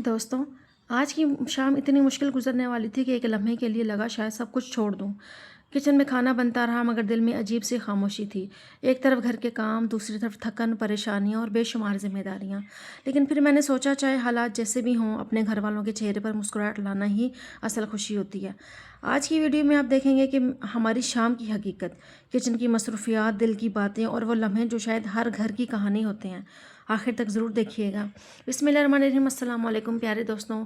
दोस्तों, आज की शाम इतनी मुश्किल गुज़रने वाली थी कि एक लम्हे के लिए लगा शायद सब कुछ छोड़ दूँ। किचन में खाना बनता रहा मगर दिल में अजीब-सी खामोशी थी। एक तरफ घर के काम, दूसरी तरफ थकन, परेशानियाँ और बेशुमार ज़िम्मेदारियाँ। लेकिन फिर मैंने सोचा चाहे हालात जैसे भी हों, अपने घरवालों के चेहरे पर मुस्कुराहट लाना ही असल खुशी होती है। आज की वीडियो में आप देखेंगे कि हमारी शाम की हकीकत, किचन की मसरूफ़ियात, दिल की बातें और वो लम्हे जो शायद हर घर की कहानी होते हैं। आखिर तक ज़रूर देखिएगा। बिस्मिल्लाहिर्रहमानिर्रहीम, अस्सलाम वालेकुम प्यारे दोस्तों,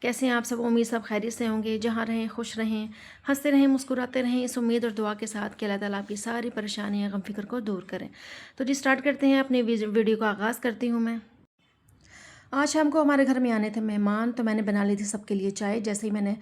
कैसे हैं आप सब? उम्मीद सब खैरियत से होंगे। जहाँ रहें खुश रहें, हंसते रहें, मुस्कुराते रहें, इस उम्मीद और दुआ के साथ कि अल्लाह ताला आपकी सारी परेशानियाँ, गम फ़िक्र को दूर करें। तो जी स्टार्ट करते हैं, अपनी वीडियो का आगाज़ करती हूँ मैं। आज शाम को हमारे घर में आने थे मेहमान, तो मैंने बना ली थी सबके लिए चाय। जैसे ही मैंने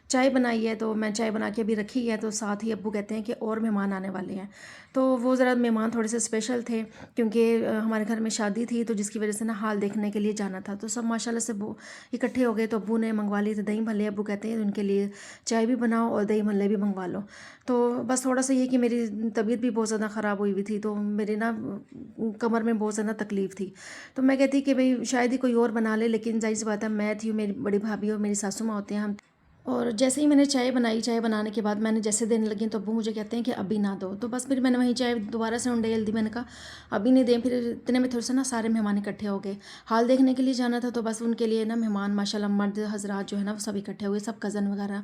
चाय बनाई है तो मैं चाय बना के अभी रखी है, तो साथ ही अब्बू कहते हैं कि और मेहमान आने वाले हैं। तो वो ज़रा मेहमान थोड़े से स्पेशल थे क्योंकि हमारे घर में शादी थी, तो जिसकी वजह से ना हाल देखने के लिए जाना था। तो सब माशाल्लाह से वो इकट्ठे हो गए, तो अब्बू ने मंगवा लिए थे दही भल्ले। अब्बू कहते हैं उनके लिए चाय भी बनाओ और दही भल्ले भी मंगवा लो। तो बस थोड़ा सा ये कि मेरी तबीयत भी बहुत ज़्यादा ख़राब हुई हुई थी, तो मेरी ना कमर में बहुत ज़्यादा तकलीफ़ थी। तो मैं कहती कि भाई शायद ही कोई और बना ले, लेकिन ज़ाहिर-सी बात है मैं थी, मेरी बड़ी भाभी और मेरी सासू माँ होते हैं हम। और जैसे ही मैंने चाय बनाई, चाय बनाने के बाद मैंने जैसे देने लगी तो अब्बू मुझे कहते हैं कि अभी ना दो। तो बस फिर मैंने वहीं चाय दोबारा से उंडेल दी। मैंने कहा अभी नहीं दें। फिर इतने में थोड़े से ना सारे मेहमान इकट्ठे हो गए। हाल देखने के लिए जाना था, तो बस उनके लिए ना मेहमान माशाल्लाह मर्द हज़रात जो है ना वो सब इकट्ठे हुए, सब कज़न वगैरह।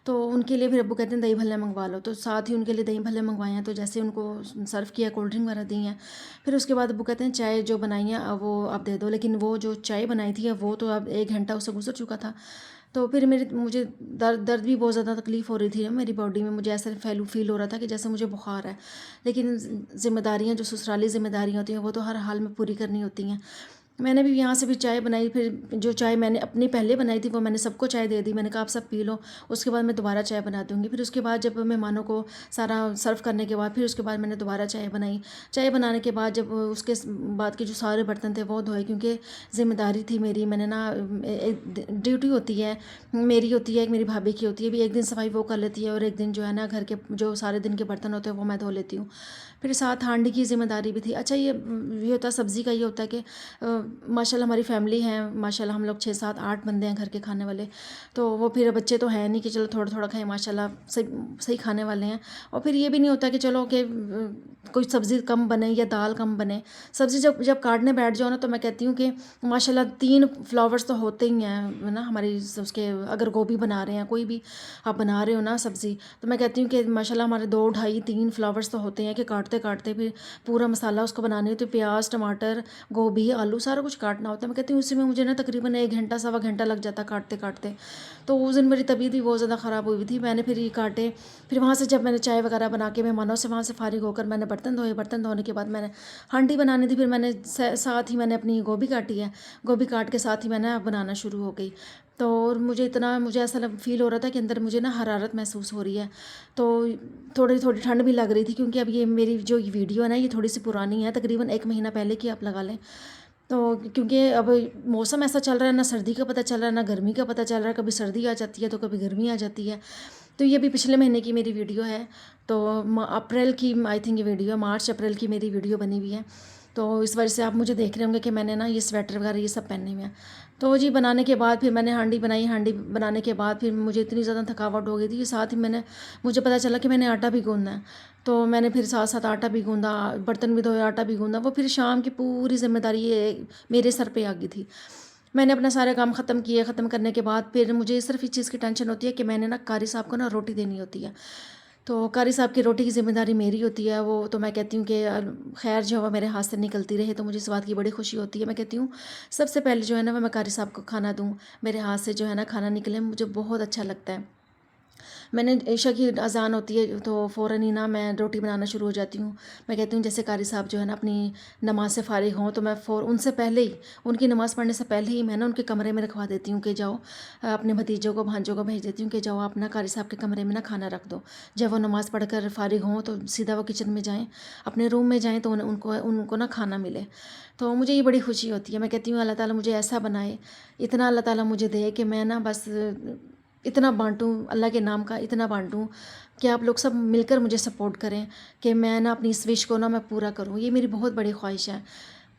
तो उनके लिए फिर अब्बू कहते हैं दही भल्ले मंगवा लो। तो साथ ही उनके लिए दही भल्ले मंगवाए हैं, तो जैसे उनको सर्व किया, कोल्ड ड्रिंक वगैरह दी हैं। फिर उसके बाद अब्बू कहते हैं चाय जो बनाई है अब वो आप दे दो। लेकिन वो जो चाय बनाई थी वो तो अब 1 घंटा उससे गुजर चुका था। तो फिर मुझे दर्द भी बहुत ज़्यादा तकलीफ़ हो रही थी मेरी बॉडी में। मुझे ऐसा फ़ील हो रहा था कि जैसे मुझे बुखार है। लेकिन ज़िम्मेदारियाँ जो ससुराली ज़िम्मेदारियाँ होती हैं वो तो हर हाल में पूरी करनी होती हैं। मैंने भी यहाँ से भी चाय बनाई। फिर जो चाय मैंने अपनी पहले बनाई थी वो मैंने सबको चाय दे दी। मैंने कहा आप सब पी लो, उसके बाद मैं दोबारा चाय बना दूँगी। फिर उसके बाद जब मेहमानों को सारा सर्व करने के बाद फिर उसके बाद मैंने दोबारा चाय बनाई। चाय बनाने के बाद जब उसके बाद के जो सारे बर्तन थे वो धोए, क्योंकि ज़िम्मेदारी थी मेरी। मैंने ना एक ड्यूटी होती है, मेरी होती है, एक मेरी भाभी की होती है। भी एक दिन सफाई वो कर लेती है और एक दिन जो है ना घर के जो सारे दिन के बर्तन होते हैं वो मैं धो लेती हूँ। फिर साथ हांडी की ज़िम्मेदारी भी थी। अच्छा ये होता है सब्ज़ी का, ये होता है कि माशाल्लाह हमारी फैमिली है, माशाल्लाह हम लोग 6 7 8 बंदे हैं घर के खाने वाले। तो वो फिर बच्चे तो हैं नहीं कि चलो थोड़ा-थोड़ा खाएँ, माशाल्लाह सही सही खाने वाले हैं। और फिर ये भी नहीं होता कि चलो कि कोई सब्ज़ी कम बने या दाल कम बने। सब्ज़ी जब जब काटने बैठ जाओ ना, तो मैं कहती हूँ कि माशाल्लाह 3 फ्लावर्स तो होते ही हैं, है ना? हमारी उसके अगर गोभी बना रहे हैं, कोई भी आप बना रहे हो ना सब्ज़ी, तो मैं कहती हूँ कि माशाल्लाह हमारे 2 ढाई 3 फ्लावर्स तो होते हैं कि काटते-काटते फिर पूरा मसाला उसको बनाने हो तो प्याज़, टमाटर, गोभी, आलू सारा कुछ काटना होता है। मैं कहती हूँ उसी में मुझे ना तकरीबन 1 घंटा सवा घंटा लग जाता काटते-काटते। तो उस दिन मेरी तबीयत भी बहुत ज़्यादा ख़राब हुई थी। मैंने फिर ये काटे, फिर वहाँ से जब मैंने चाय वगैरह बना के मेहमानों से वहाँ से फ़ारिग होकर मैंने बर्तन धोए। बर्तन धोने के बाद मैंने हांडी बनानी थी। फिर मैंने साथ ही मैंने अपनी गोभी काटी है। गोभी काट के साथ ही मैंने बनाना शुरू हो गई। तो और मुझे ऐसा फ़ील हो रहा था कि अंदर मुझे ना हरारत महसूस हो रही है। तो थोड़ी थोड़ी ठंड भी लग रही थी, क्योंकि अब ये मेरी जो ये वीडियो है ना ये थोड़ी सी पुरानी है, तकरीबन 1 महीना पहले की आप लगा लें। तो क्योंकि अब मौसम ऐसा चल रहा है, ना सर्दी का पता चल रहा है ना गर्मी का पता चल रहा है। कभी सर्दी आ जाती है तो कभी गर्मी आ जाती है। तो ये भी पिछले महीने की मेरी वीडियो है। तो अप्रैल की आई थिंक ये वीडियो, मार्च अप्रैल की मेरी वीडियो बनी हुई है। तो इस वजह से आप मुझे देख रहे होंगे कि मैंने ना ये स्वेटर वगैरह ये सब पहने हुए हैं। तो जी बनाने के बाद फिर मैंने हांडी बनाई। हांडी बनाने के बाद फिर मुझे इतनी ज़्यादा थकावट हो गई थी कि साथ ही मुझे पता चला कि मैंने आटा भी गूँधना है। तो मैंने फिर साथ-साथ आटा भी गूँधा, बर्तन भी धोए, आटा भी गूँधा। वो फिर शाम की पूरी ज़िम्मेदारी ये मेरे सर पे आ गई थी। मैंने अपना सारे काम ख़त्म किए। ख़त्म करने के बाद फिर मुझे सिर्फ़ इस चीज़ की टेंशन होती है कि मैंने ना कारी साहब को ना रोटी देनी होती है। तो कारी साहब की रोटी की ज़िम्मेदारी मेरी होती है। वो तो मैं कहती हूँ कि खैर जो है वो मेरे हाथ से निकलती रहे, तो मुझे इस बात की बड़ी खुशी होती है। मैं कहती हूँ सबसे पहले जो है ना वो मैं कारी साहब को खाना दूँ, मेरे हाथ से जो है ना खाना निकले, मुझे बहुत अच्छा लगता है। मैंने ईशा की अज़ान होती है तो फ़ौरन ही ना मैं रोटी बनाना शुरू हो जाती हूँ। मैं कहती हूँ जैसे कारी साहब जो है ना अपनी नमाज़ से फ़ारिग हों, तो मैं उनसे पहले ही, उनकी नमाज़ पढ़ने से पहले ही मैं ना उनके कमरे में रखवा देती हूँ कि जाओ अपने भतीजों को भांजों को भेज देती हूँ कि जाओ आप ना कारी साहब के कमरे में ना खाना रख दो। जब वो नमाज़ पढ़ कर फ़ारिग हों तो सीधा वो किचन में जाएँ, अपने रूम में जाएँ, तो उनको उनको ना खाना मिले। तो मुझे ये बड़ी खुशी होती है। मैं कहती हूँ अल्लाह ताला मुझे ऐसा बनाए, इतना अल्लाह ताला मुझे दे कि मैं ना बस इतना बाँटूँ, अल्लाह के नाम का इतना बाँटूँ कि आप लोग सब मिलकर मुझे सपोर्ट करें कि मैं ना अपनी इस विश को ना मैं पूरा करूँ। ये मेरी बहुत बड़ी ख्वाहिश है।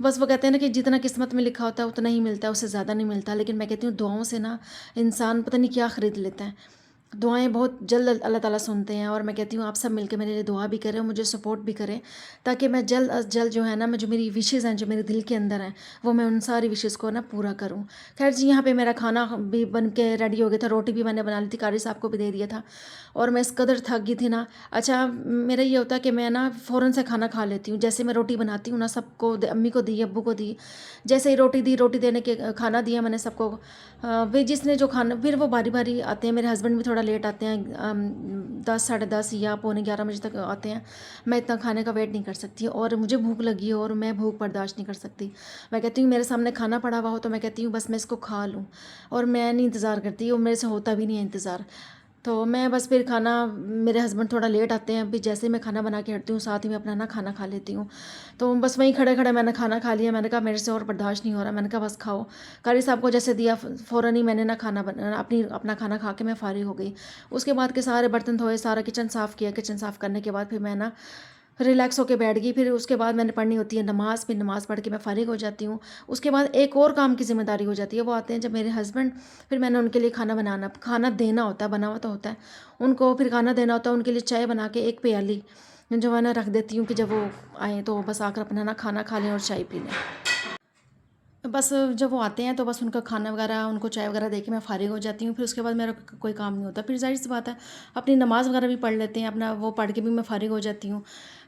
बस वो कहते हैं ना कि जितना किस्मत में लिखा होता है उतना ही मिलता है, उससे ज़्यादा नहीं मिलता। लेकिन मैं कहती हूँ दुआओं से ना इंसान पता नहीं क्या ख़रीद लेता है। दुआएँ बहुत जल्द अल्लाह ताला सुनते हैं, और मैं कहती हूँ आप सब मिलके मेरे लिए दुआ भी करें और मुझे सपोर्ट भी करें, ताकि मैं जल्द अज़ जल्द जो है ना, मैं जो मेरी विशेज़ हैं, जो मेरे दिल के अंदर हैं, वो मैं उन सारी विशेज़ को ना पूरा करूँ। खैर जी, यहाँ पे मेरा खाना भी बन के रेडी हो गया था, रोटी भी मैंने बना ली थी, कारी साहब को भी दे दिया था, और मैं इस कदर थक गई थी ना। अच्छा, मेरा ये होता है कि मैं ना फ़ौरन से खाना खा लेती हूँ। जैसे मैं रोटी बनाती हूँ ना, सबको अम्मी को दी, अब्बू को दी। जैसे ही रोटी दी, रोटी देने के खाना दिया मैंने सबको, फिर जिसने जो खाना, फिर वो बारी बारी आते हैं। मेरे हस्बैंड भी थोड़ा लेट आते हैं, 10 साढ़े 10 या पौने 11 बजे तक आते हैं। मैं इतना खाने का वेट नहीं कर सकती, और मुझे भूख लगी हो और मैं भूख बर्दाश्त नहीं कर सकती। मैं कहती हूँ मेरे सामने खाना पड़ा हुआ हो तो मैं कहती हूँ बस मैं इसको खा लूँ, और मैं नहीं इंतज़ार करती, और मेरे से होता भी नहीं है इंतज़ार। तो मैं बस फिर खाना, मेरे हस्बैंड थोड़ा लेट आते हैं, फिर जैसे ही मैं खाना बना के हटती हूँ साथ ही मैं अपना ना खाना खा लेती हूँ। तो बस वहीं खड़े खड़े मैंने खाना खा लिया। मैंने कहा मेरे से और बर्दाश्त नहीं हो रहा, मैंने कहा बस खाओ। कारी साहब को जैसे दिया, फ़ौरन ही मैंने ना खाना बना, अपना खाना खा के मैं फ़ारिग हो गई। उसके बाद के सारे बर्तन धोए, सारा किचन साफ़ किया। किचन साफ़ करने के बाद फिर मैं ना रिलैक्स होके बैठ गई। फिर उसके बाद मैंने पढ़नी होती है नमाज़, फिर नमाज़ पढ़ के मैं फ़ारिग हो जाती हूँ। उसके बाद एक और काम की ज़िम्मेदारी हो जाती है, वो आते हैं जब मेरे हस्बैंड, फिर मैंने उनके लिए खाना देना होता है, बना हुआ तो होता है। उनको फिर खाना देना होता है, उनके लिए चाय बना के एक प्याली जो है ना रख देती हूँ कि जब वो आएँ तो बस आकर अपना ना खाना खा लें और चाय पी लें। बस जब वो आते हैं तो बस उनका खाना वगैरह, उनको चाय वगैरह दे के मैं फ़ारिग हो जाती हूँ। फिर उसके बाद मेरा कोई काम नहीं होता। फिर ज़ाहिर-सी बात है, अपनी नमाज़ वगैरह भी पढ़ लेते हैं, अपना वो पढ़ के भी मैं फ़ारिग हो जाती हूँ।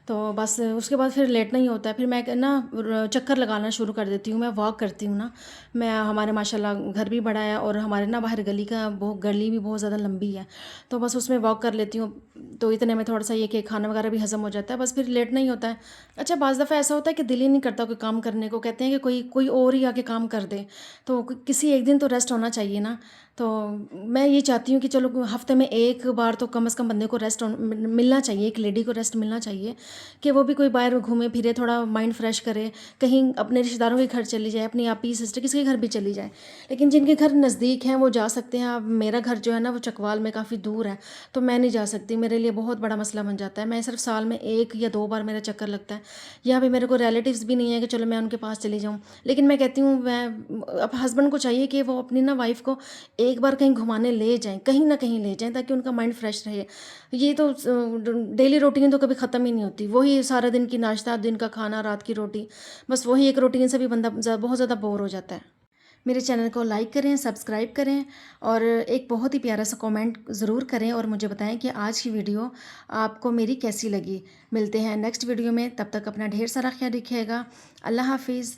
तो बस उसके बाद फिर लेटना ही होता है। फिर मैं ना चक्कर लगाना शुरू कर देती हूँ, मैं वॉक करती हूँ ना। मैं, हमारे माशाल्लाह घर भी बड़ा है, और हमारे ना बाहर गली भी बहुत ज़्यादा लंबी है। तो बस उसमें वॉक कर लेती हूँ। तो इतने में थोड़ा-सा ये कि खाना वगैरह भी हज़म हो जाता है, बस फिर लेटना ही होता है। अच्छा, बाज़ दफ़ा ऐसा होता है कि दिल ही नहीं करता कोई काम करने को, कहते हैं कि कोई कोई और ही आके काम कर दे, तो किसी एक दिन तो रेस्ट होना चाहिए ना। तो मैं ये चाहती हूँ कि चलो हफ्ते में एक बार तो कम से कम बंदे को रेस्ट मिलना चाहिए, एक लेडी को रेस्ट मिलना चाहिए, कि वो भी कोई बाहर घूमे फिरे, थोड़ा माइंड फ्रेश करे, कहीं अपने रिश्तेदारों के घर चली जाए, अपनी आपी सिस्टर किसी के घर भी चली जाए। लेकिन जिनके घर नज़दीक हैं वो जा सकते हैं। अब मेरा घर जो है ना वो चकवाल में काफ़ी दूर है, तो मैं नहीं जा सकती, मेरे लिए बहुत बड़ा मसला बन जाता है। मैं सिर्फ साल में 1 या 2 बार मेरा चक्कर लगता है। यहाँ पे मेरे को रिलेटिव्स भी नहीं है कि चलो मैं उनके पास चली जाऊँ। लेकिन मैं कहती हूँ, मैं अब हस्बैंड को चाहिए कि वो अपनी ना वाइफ़ को एक बार कहीं घुमाने ले जाएँ, कहीं न कहीं ले जाएँ, ताकि उनका माइंड फ्रेश रहे। ये तो डेली रूटीन तो कभी ख़त्म ही नहीं होती। वही सारा दिन की नाश्ता, दिन का खाना, रात की रोटी, बस वही एक रूटीन से भी बंदा बहुत ज़्यादा बोर हो जाता है। मेरे चैनल को लाइक करें, सब्सक्राइब करें, और एक बहुत ही प्यारा सा कमेंट ज़रूर करें, और मुझे बताएं कि आज की वीडियो आपको मेरी कैसी लगी। मिलते हैं नेक्स्ट वीडियो में, तब तक अपना ढेर सारा ख्याल रखिएगा। अल्लाह हाफ़िज़।